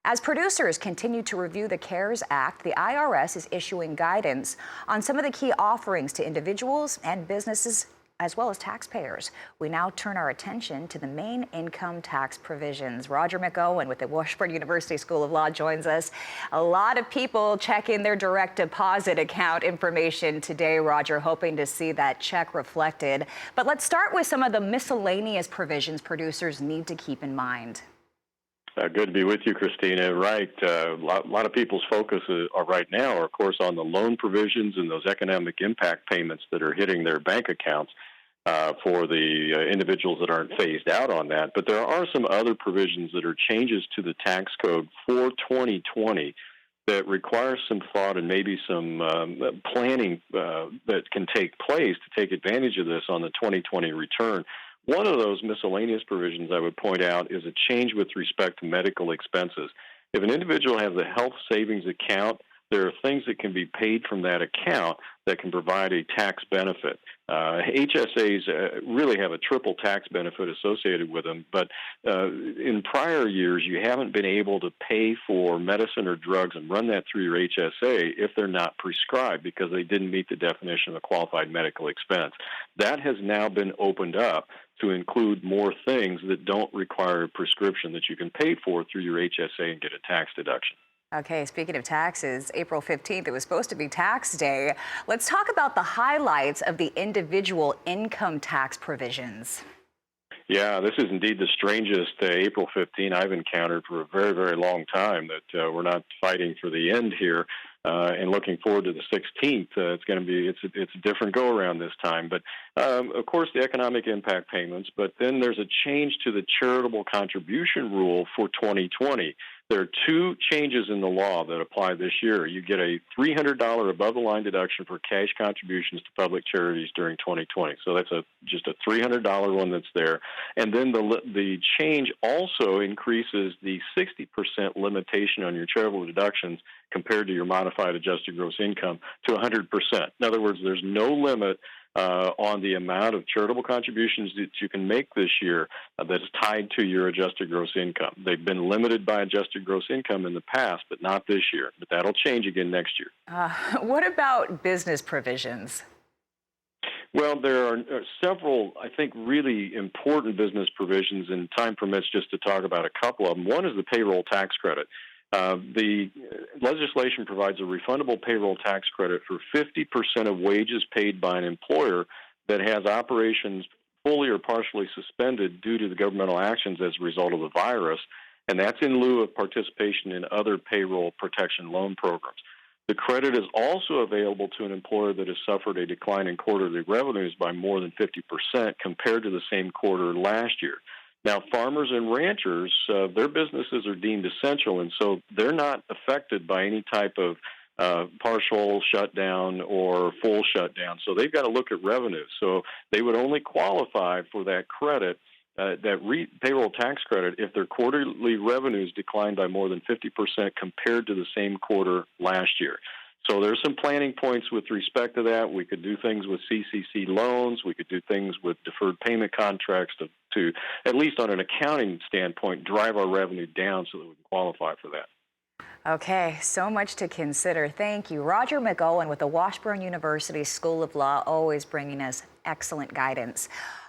As producers continue to review the CARES Act, the IRS is issuing guidance on some of the key offerings to individuals and businesses, as well as taxpayers. We now turn our attention to the main income tax provisions. Roger McEowen with the Washburn University School of Law joins us. A lot of people check in their direct deposit account information today, Roger, hoping to see that check reflected. But let's start with some of the miscellaneous provisions producers need to keep in mind. Good to be with you, Christina. Right. A lot of people's focus are right now are, of course, on the loan provisions and those economic impact payments that are hitting their bank accounts for the individuals that aren't phased out on that. But there are some other provisions that are changes to the tax code for 2020 that require some thought and maybe some planning that can take place to take advantage of this on the 2020 return. One of those miscellaneous provisions I would point out is a change with respect to medical expenses. If an individual has a health savings account, there are things that can be paid from that account that can provide a tax benefit. HSAs really have a triple tax benefit associated with them, but in prior years, you haven't been able to pay for medicine or drugs and run that through your HSA if they're not prescribed because they didn't meet the definition of a qualified medical expense. That has now been opened up to include more things that don't require a prescription that you can pay for through your HSA and get a tax deduction. Okay, speaking of taxes, April 15th, it was supposed to be tax day. Let's talk about the highlights of the individual income tax provisions. Yeah, this is indeed the strangest April 15 I've encountered for a very, very long time, that we're not fighting for the end here and looking forward to the 16th. It's a different go-around this time. But, of course, the economic impact payments, but then there's a change to the charitable contribution rule for 2020. There are two changes in the law that apply this year. You get a $300 above-the-line deduction for cash contributions to public charities during 2020. So that's just a $300 one that's there. And then the change also increases the 60% limitation on your charitable deductions compared to your modified adjusted gross income to 100%. In other words, there's no limit on the amount of charitable contributions that you can make this year that is tied to your adjusted gross income. They've been limited by adjusted gross income in the past, but not this year. But that'll change again next year. What about business provisions? Well, there are several, I think, really important business provisions, and time permits just to talk about a couple of them. One is the payroll tax credit. The legislation provides a refundable payroll tax credit for 50% of wages paid by an employer that has operations fully or partially suspended due to the governmental actions as a result of the virus, and that's in lieu of participation in other payroll protection loan programs. The credit is also available to an employer that has suffered a decline in quarterly revenues by more than 50% compared to the same quarter last year. Now, farmers and ranchers, their businesses are deemed essential, and so they're not affected by any type of partial shutdown or full shutdown. So they've got to look at revenue. So they would only qualify for that credit, payroll tax credit, if their quarterly revenues declined by more than 50% compared to the same quarter last year. So there's some planning points with respect to that. We could do things with CCC loans. We could do things with deferred payment contracts to at least on an accounting standpoint, drive our revenue down so that we can qualify for that. Okay, so much to consider. Thank you. Roger McEowen with the Washburn University School of Law, always bringing us excellent guidance.